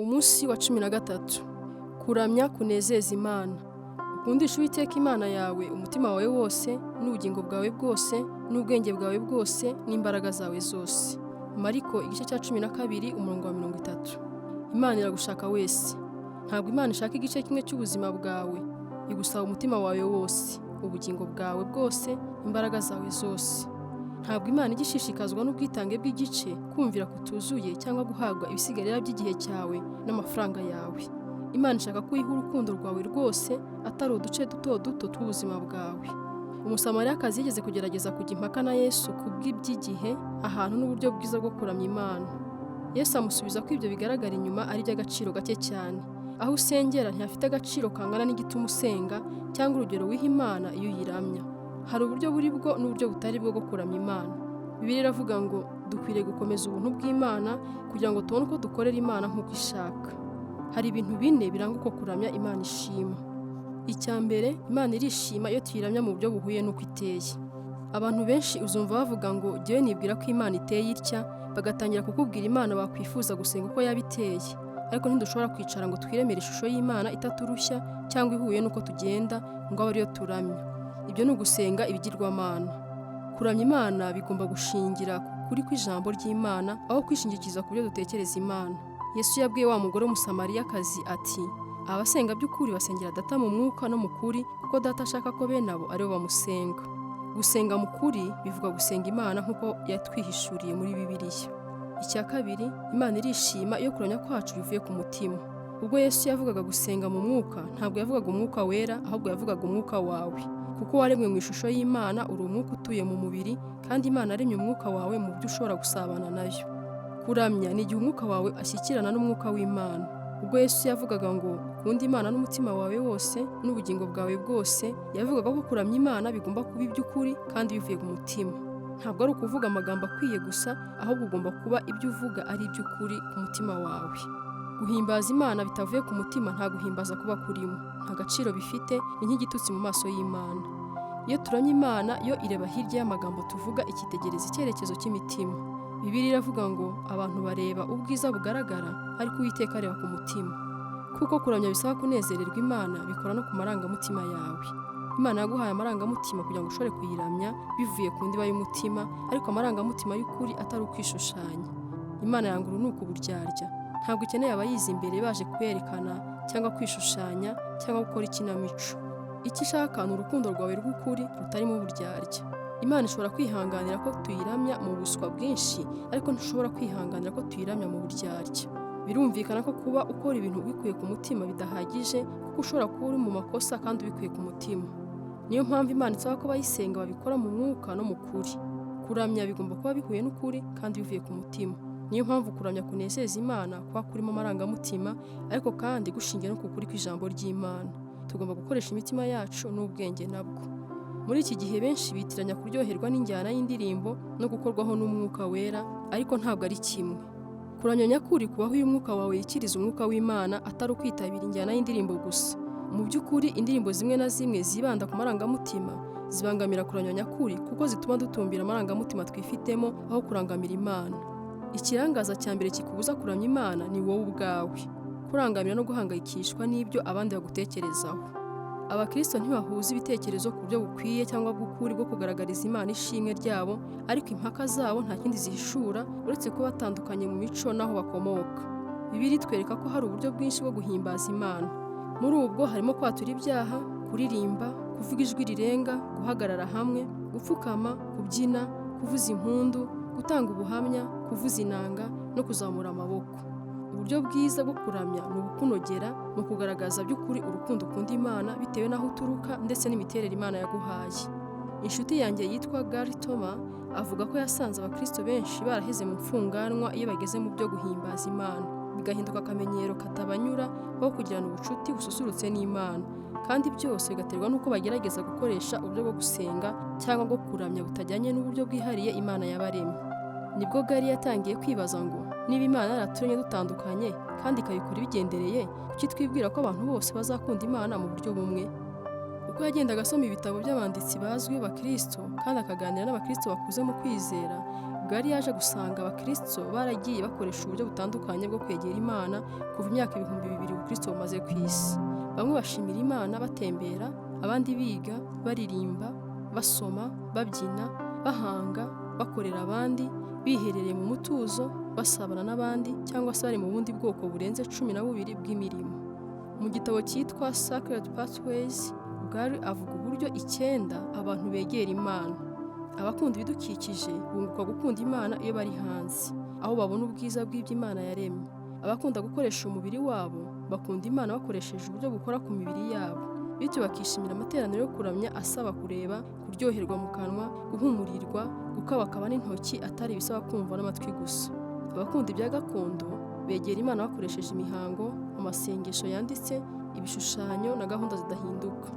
Umunsi wa 13. Kuramya kunezeza Imana. Ukundisha Uwiteka Imana yawe umutima wawe wose, n'ubugingo bwawe bwose, n'ubwenge bwawe bwose, n'imbaraga zawe zose. Mariko igice cya 12 umurongo wa 30. Imana iragushaka wese. Ntabwo Imana ishaka igice kimwe cy'ubuzima bwawe. Igusaba umutima wawe wose, ubugingo bwawe bwose, imbaraga zawe zose. Ntabwo Imana igishishikazwa n'ubwitange bw'igice, kumvira kutuzuye cyangwa guhabwa ibisigarira by'igihe cyawe n'amafaranga yawe. Imana ishaka ko uyiha urukundo rwawe rwose, atari uduce duto duto tw'ubuzima bwawe. Umusamariyakazi yigeze kugerageza kujya impaka na Yesu kubw'iby'igihe, ahantu n'uburyo bwiza bwo kuramya Imana. Yesu amusubiza ko ibyo bigaragara inyuma ari iby'agaciro gake cyane. Aho usengera ntihafite agaciro kangana n'igituma usenga, cyangwa urugero wiha Imana iyo uyiramya. Hari uburyo buri bwo n'uburyo butari bwo bwo kuramya Imana. Bibiliya iravuga ngo dukwiriye gukomeza ubuntu bw'Imana kugira ngo tubone uko dukorera Imana nk'uko ishaka. Hari ibintu bine biranga uko kuramya Imana ishima. Icya mbere, Imana irishima iyo tuyiramya mu buryo buhuye n'uko iteye. Abantu benshi uzumva bavuga ngo jyewe nibwira ko Imana iteye itya, bagatangira kukubwira Imana bakwifuza gusenga uko yaba iteye. Ariko ntidushobora kwicara ngo twiremere ishusho y'Imana itaturushya cyangwa ihuye n'uko tugenda ngo abe ariyo turamya. Ibyo ni ugusenga ibigirwamana. Kuramya Imana bigomba gushingira ku kuri kw'ijambo ry'Imana aho kwishingikiza ku byo dutekereza Imana. Yesu yabwiye wa mugore w'umusamariyakazi ati, abasenga by'ukuri basengera Data mu mwuka no mu kuri, kuko Data ashaka ko bene abo aribo bamusenga. Gusenga mu kuri bivuga gusenga Imana nk'uko yatwihishuriye muri Bibiliya. Icya kabiri, Imana irishima iyo kuramya kwacu bivuye ku mutima. Ubwo Yesu yavugaga gusenga mu mwuka, ntabwo yavugaga umwuka wera, ahubwo yavugaga umwuka wawe. Kuko waremwe mu ishusho y'Imana, uri umwuka utuye mu mubiri, kandi Imana yaremye umwuka wawe mu buryo ushobora gusabana nayo. Kuramya ni igihe umwuka wawe ashyikirana n'umwuka w'Imana. Ubwo Yesu yavugaga ngo ukunda Imana n'umutima wawe wose n'ubugingo bwawe bwose, yavugaga ko kuramya Imana bigomba kuba iby'ukuri kandi bivuye ku mutima. Ntabwo ari ukuvuga amagambo akwiye gusa, ahubwo ugomba kuba ibyo uvuga ari iby'ukuri ku mutima wawe. Guhimbaza Imana bitavuye ku mutima nta guhimbaza kuba kurimo, nta gaciro bifite, ni nk'igitutsi mu maso y'Imana. Iyo turamya Imana, yo ireba hirya y'amagambo tuvuga, ikitegereza icyerekezo cy'imitima. Bibiliya iravuga ngo abantu bareba ubwiza bugaragara, ariko Uwiteka areba ku mutima. Kuko kuramya bisaba kunezererwa Imana, bikora no ku marangamutima yawe. Imana yaguhaye amarangamutima kugira ngo ushobore kuyiramya bivuye ku ndiba y'umutima, ariko amarangamutima y'ukuri atari ukwishushanya. Imana yanga urunuka uburyarya. Ntabwo ikeneye abayizi imbere baje kwerekana cyangwa kwishushanya cyangwa gukora ikinamico. Icyo ishaka ni urukundo rwawe rw'ukuri rutarimo uburyarya. Imana ishobora kwihanganira ko tuyiramya mu buswa bwinshi, ariko ntishobora kwihanganira ko tuyiramya mu buryarya. Birumvikana ko kuba ukora ibintu bikuye ku mutima bidahagije, kuko ushobora kuba uri mu makosa kandi ubikuye ku mutima. Niyo mpamvu Imana isaba ko abayisenga babikora mu mwuka no mu kuri. Kuramya bigomba kuba bihuye n'ukuri kandi bivuye ku mutima. Niyo mpamvu kuramya kunezeza Imana kuba kurimo amarangamutima, ariko kandi gushingiye no ku kuri kw'ijambo ry'Imana. Tugomba gukoresha imitima yacu n'ubwenge nabwo. Muri iki gihe benshi bitiranya kuryoherwa n'injyana y'indirimbo no gukorwaho n'umwuka wera, ariko ntabwo ari kimwe. Kuramya nyakuri kubaho uyu mwuka wawe yikiriza umwuka w'Imana, atari ukwitabira injyana y'indirimbo gusa. Mu by'ukuri indirimbo zimwe na zimwe zibanda ku marangamutima zibangamira kuramya nyakuri, kuko zituma dutumbira amarangamutima twifitemo aho kurangamira Imana. Ikirangaza cya mbere kikubuza kuramya Imana ni wowe ubwawe, kurangamira no guhangayikishwa n'ibyo abandi bagutekerezaho. Abakristo ntibahuza ibitekerezo ku buryo bukwiye cyangwa bw'ukuri bwo kugaragariza Imana ishimwe ryabo, ariko impaka zabo nta kindi zihishura uretse kuba batandukanye mu mico n'aho bakomoka. Bibiliya itwereka ko hari uburyo bwinshi bwo guhimbaza Imana. Muri ubwo harimo kwatura ibyaha, kuririmba, kuvuga ijwi rirenga, guhagarara hamwe, gupfukama, kubyina, kuvuza impundu, gutanga ubuhamya, kuvuza inanga no kuzamura amaboko. Uburyo bwiza bwo kuramya ni ubukunogera mu kugaragaza by'ukuri urukundo ukunda Imana bitewe n'aho uturuka ndetse n'imiterere Imana yaguhaye. Inshuti yanjye yitwa Gary Thomas avuga ko yasanze abakristo benshi baraheze mu mfunganwa iyo bageze mu byo guhimbaza Imana, bigahinduka akamenyero katabanyura aho kugirana ubucuti bususurutse n'Imana, kandi byose bigaterwa n'uko bagerageza gukoresha uburyo bwo gusenga cyangwa bwo kuramya butajyanye n'uburyo bwihariye Imana yabaremye. Nibwo Gary yatangiye kwibaza ngo niba Imana yaraturemye dutandukanye kandi ikabikora ibigendereye, kuki twibwira ko abantu bose bazakunda Imana mu buryo bumwe? Uko yagendaga asoma ibitabo by'abanditsi bazwi b'Abakristo kandi akaganira n'Abakristo bakuze mu kwizera, Rugari yaje gusanga abakristo baragiye bakoresha uburyo butandukanye bwo kwegera Imana kuva imyaka 2000 ubukristo bumaze ku isi. Bamwe bashimira Imana batembera, abandi biga, baririmba, basoma, babyina, bahanga, bakorera abandi, biherereye mu mutuzo, basabana n'abandi, cyangwa se bari mu bundi bwoko burenze 12 bw'imirimo. Mu gitabo cyitwa Sacred Pathways, Rugari avuga uburyo 9 abantu begera Imana. Abakunda ibidukikije bunguka gukunda Imana iyo bari hanze, aho babona ubwiza bw'ibyo Imana yaremye. Abakunda gukoresha umubiri wabo bakunda Imana bakoresheje uburyo bukora ku mibiri yabo, bityo bakishimira amateraniro yo kuramya asaba kureba, kuryoherwa mu kanwa, guhumurirwa, gukabakaba n'intoki atari ibisaba kumva n'amatwi gusa. Abakunda ibya gakondo begera Imana bakoresheje imihango, amasengesho yanditse, ibishushanyo na gahunda zidahinduka.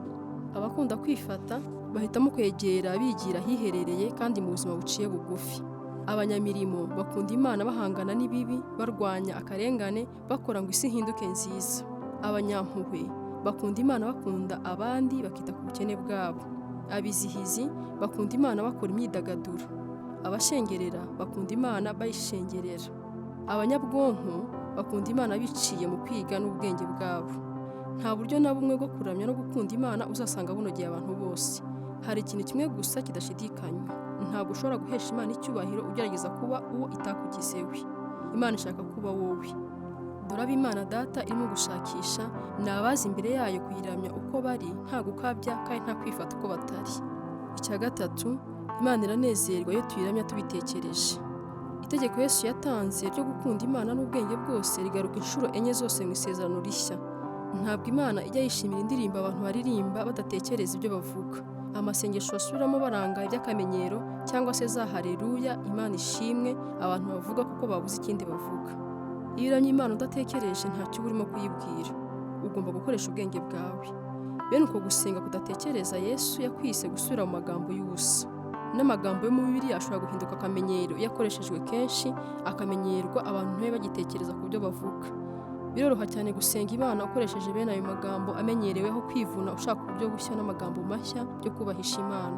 Abakunda kwifata bahitamo kwegera bigira hiherereye kandi mu buzima buciye bugufi. Abanyamirimo bakunda Imana bahangana n'ibibi, barwanya akarengane, bakora ngo isi hinduke nziza. Abanyampuhwe bakunda Imana bakunda abandi, bakita ku bukene bwabo. Abizihizi bakunda Imana bakora imyidagaduro. Abashengerera bakunda Imana bayishengerera. Abanyabwonko bakunda Imana biciye mu kwiga n'ubwenge bwabo. Nta buryo na bumwe bwo kuramya no gukunda Imana uzasanga bunogeye abantu bose. Hari ikintu kimwe gusa kidashidikanywa: ntabwo ushobora guhesha Imana icyubahiro ugerageza kuba uwo itakugizewe. Imana ishaka kuba wowe. Dore abo Imana Data irimo gushakisha ni abazi imbere yayo kuyiramya uko bari, nta gukabya kandi nta kwifata uko batari. Icya gatatu, Imana iranezerwa iyo tuyiramya tubitekereje. Itegeko Yesu yatanze ryo gukunda Imana n'ubwenge bwose rigaruka inshuro 4 zose mu Isezerano Rishya. Ntabwo Imana ijya yishimira indirimbo abantu baririmba badatekereza ibyo bavuga, amasengesho basubiramo baranga iby'akamenyero, cyangwa se za haleluya, Imana ishimwe, abantu bavuga kuko babuze ikindi bavuga. Iyo uramya Imana udatekereje ntacyo uba urimo kuyibwira. Ugomba gukoresha ubwenge bwawe. Bene uko gusenga kudatekereza, Yesu yakwise gusubira mu magambo y'ubusa. N'amagambo yo mu Bibiliya ashobora guhinduka akamenyero iyo akoreshejwe kenshi, akamenyerwa abantu ntibabe bagitekereza ku byo bavuga. Biroroha cyane gusenga Imana ukoresheje bene ayo magambo amenyereweho kwivuna ushaka uburyo bushya n'amagambo mashya byo kubahisha Imana.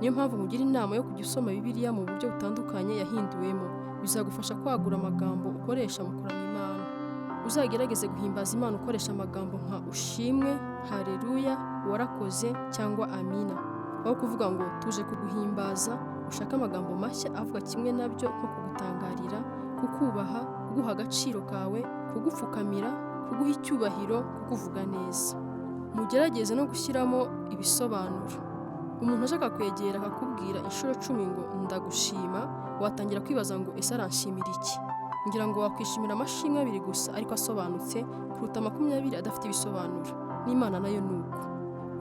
Niyo mpamvu mugira inama yo kujya usoma Bibiliya mu buryo butandukanye yahinduwemo. Bizagufasha kwagura amagambo ukoresha mu kuramya Imana. Uzagerageze guhimbaza Imana ukoresha amagambo nka ushimwe, haleluya, warakoze cyangwa amina. Aho kuvuga ngo tuje kuguhimbaza, ushaka amagambo mashya avuga kimwe nabyo, nko kugutangarira, kukubaha, kuguha agaciro kawe, kugupfukamira, kuguha icyubahiro, kukuvuga neza. Mugerageze no gushyiramo ibisobanuro. Umuntu ashaka kwegera akakubwira inshuro 10 ngo ndagushima, watangira kwibaza ngo ese aranshimira iki? Ngira ngo wakwishimira amashimwe 2 gusa ariko asobanutse kuruta 20 adafite ibisobanuro. N'Imana nayo nuko.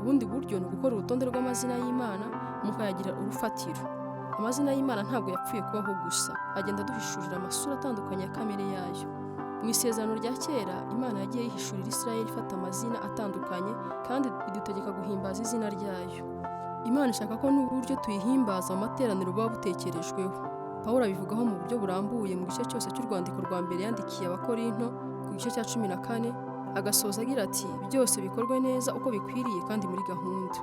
Ubundi buryo ni ugukora urutonde rw'amazina y'Imana mukayagira urufatiro. Amazina y'Imana ntabwo yapfuye kubaho gusa, agenda duhishurira amasura atandukanye ya kamere yayo. Mu Isezerano rya kera, Imana yagiye yihishurira Isirayeli ifata amazina atandukanye kandi idutegeka guhimbaza izina ryayo. Imana ishaka ko n'uburyo tuyihimbaza mu materaniro buba butekerejweho. Pawulo abivugaho mu buryo burambuye mu gice cyose cy'urwandiko rwa mbere yandikiye Abakorinto ku gice cya 14, agasoza agira ati: byose bikorwe neza uko bikwiriye kandi muri gahunda.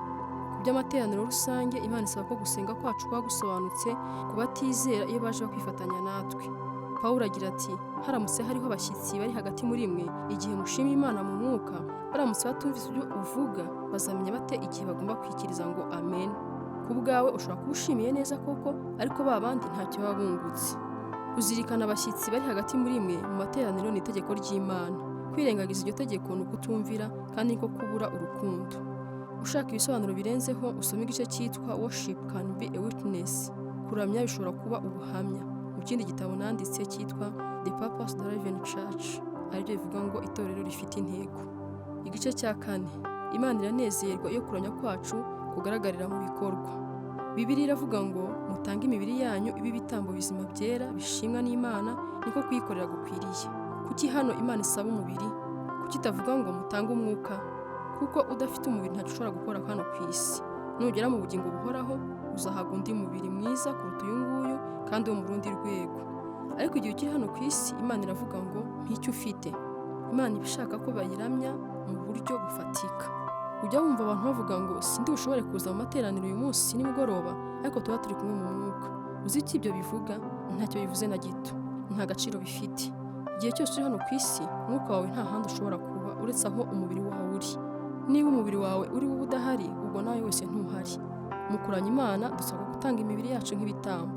Ku by'amateraniro rusange, Imana isaba ko gusenga kwacu kuba gusobanutse ku batizera iyo baje bakwifatanya natwe. Pawulo agira ati: haramutse hariho abashyitsi bari hagati muri mwe, igihe mushima Imana mu mwuka, baramutse batumvise ibyo uvuga, bazamenya bate igihe bagomba kwikiriza ngo amen? Ku bwawe ushobora kuba ushimiye neza koko, ariko ba bandi ntacyo baba bungutse. Kuzirikana abashyitsi bari hagati muri mwe mu materaniro ni itegeko ry'Imana. Kwirengagiza iryo tegeko ni ukutumvira kandi niko kubura urukundo. Ushaka ibisobanuro birenzeho, usome igice cyitwa Worship Can Be a Witness. Kuramya bishobora kuba ubuhamya. Mu kindi gitabo nanditse cyitwa The Purpose Driven Church, aribyo bivuga ngo itorero rifite intego. Igice cya 4, Imana iranezerwa iyo kuramya kwacu kugaragarira mu bikorwa. Bibiliya iravuga ngo mutange imibiri yanyu ibi bitambo bizima byera bishimwa n'Imana, niko kuyikorera gukwiriye. Kuki hano Imana isaba umubiri? Kuki itavuga ngo mutange umwuka? Kuko udafite umubiri ntacyo ushobora gukora hano ku isi. Nugera mu bugingo buhoraho, uzahabwa undi mubiri mwiza kuruta uyu nguyu kandi wo mu rundi rwego. Ariko igihe ukiri hano ku isi, Imana iravuga ngo nk'icyo ufite. Imana ibishaka ko bayiramya mu buryo bufatika. Ujya wumva abantu bavuga ngo sindi bushobore kuza mu materaniro uyu munsi nimugoroba, ariko tuba turi kumwe mu mwuka. Uzi iki ibyo bivuga? ntacyo bivuze na gito, nta gaciro bifite. Igihe cyose uri hano ku isi, umwuka wawe nta handi ushobora kuba uretse aho umubiri wawe uri. Niba umubiri wawe uri wowe udahari, ubwo nawe wese ntuhari. Mu kuramya Imana dusabwa gutanga imibiri yacu nk'ibitambo.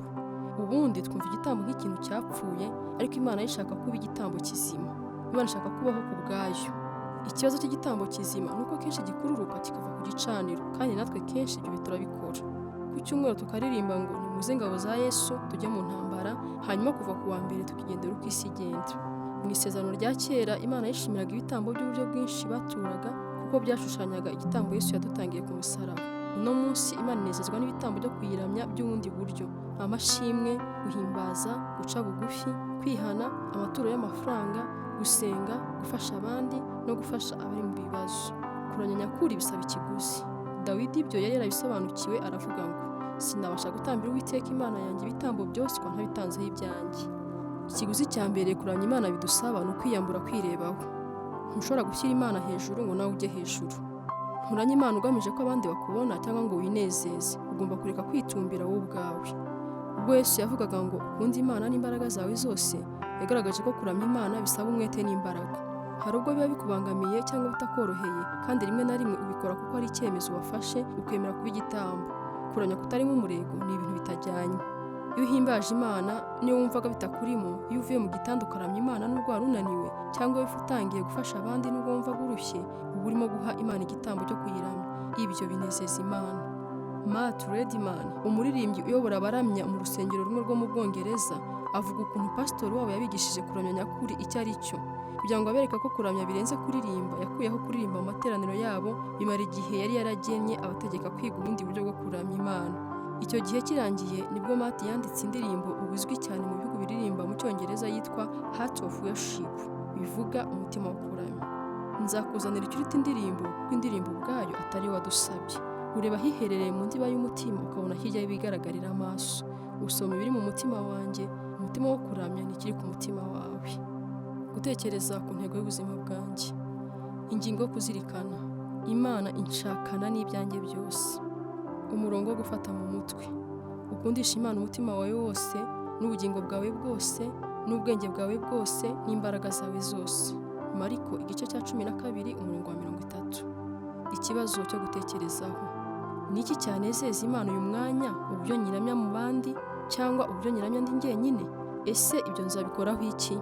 Ubundi twumva igitambo nk'ikintu cyapfuye, ariko Imana ishaka kuba igitambo kizima. Imana ishaka kubaho ku bwayo. Ikibazo cy'igitambo kizima ni uko kenshi gikururuka kikava ku gicaniro, kandi natwe kenshi ibyo turabikora. Ku cyumweru tukaririmba ngo nimuze ingabo za Yesu tujye mu ntambara, hanyuma kuva ku wa mbere tukigendera uko isi igenda. Mu isezerano rya kera Imana yishimiraga ibitambo by'uburyo bwinshi baturaga, kuko byashushanyaga igitambo Yesu yadutangiye ku musaraba. Uno munsi Imana inezezwa n'ibitambo byo kuyiramya by'ubundi buryo: amashimwe, guhimbaza, guca bugufi, kwihana, amaturo y'amafaranga, gusenga, gufasha abandi no gufasha abari mu bibazo. Kuramya nyakuri bisaba ikiguzi. Dawidi ibyo yari yarabisobanukiwe, aravuga ngo sinabasha gutambira Uwiteka Imana yanjye ibitambo byoswa ntabitanzeho ibyanjye. Ikiguzi cya mbere kuramya Imana bidusaba ni ukwiyambura kwirebaho. Ntushobora gushyira Imana hejuru ngo nawe ujye hejuru. Nturamya Imana ugamije ko abandi bakubona cyangwa ngo winezeze. Ugomba kureka kwitumbira wowe ubwawe. Ubwo Yesu yavugaga ngo ukunde Imana n'imbaraga zawe zose, yagaragaje ko kuramya Imana bisaba umwete n'imbaraga. Hari ubwo biba bikubangamiye cyangwa bitakoroheye, kandi rimwe na rimwe ubikora kuko ari icyemezo wafashe ukemera kuba igitambo. Kuramya kutarimo umurego ni ibintu bitajyanye. Iyo uhimbaje Imana niyo wumvaga bitakurimo, iyo uvuye mu gitanda ukaramya Imana nubwo wari unaniwe, cyangwa iyo utangiye gufasha abandi nubwo wumvaga urushye, uba urimo guha Imana igitambo cyo kuyiramya. Ibyo binezeza Imana. Matt Redman, umuririmbyi uyobora abaramya mu rusengero rumwe rwo mu Bwongereza, avuga ukuntu pasitori wabo yabigishije kuramya nyakuri icyo ari cyo. Kugira ngo abereke ko kuramya birenze kuririmba, yakuyeho kuririmba mu materaniro yabo, bimara igihe yari yaragennye abategeka kwiga ubundi buryo bwo kuramya Imana. Icyo gihe kirangiye nibwo Matt yanditse indirimbo ubuzwi cyane mu bihugu biririmba mu Cyongereza yitwa Heart of Worship, bivuga umutima wo kuramya. Nzakuzanira icyo urita indirimbo, kuko indirimbo ubwayo atari wadusabye. Ureba hiherereye mu ndiba y'umutima, ukabona hirya y'ibigaragarira amaso. Usoma ibiri mu mutima wanjye, umutima wo kuramya n'ikiri ku mutima wawe. Gutekereza ku ntego y'ubuzima bwanjye. Ingingo yo kuzirikana: Imana inshakana n'ibyanjye byose. Umurongo wo gufata mu mutwe: ukundisha Imana umutima wawe wose, n'ubugingo bwawe bwose, n'ubwenge bwawe bwose, n'imbaraga zawe zose. Mariko igice cya 12 umurongo wa 30. Ikibazo cyo gutekerezaho: ni iki cyanezeza Imana uyu mwanya, uburyo nyiramya mu bandi cyangwa uburyo nyiramya ndi njyenyine? Ese ibyo nzabikoraho iki?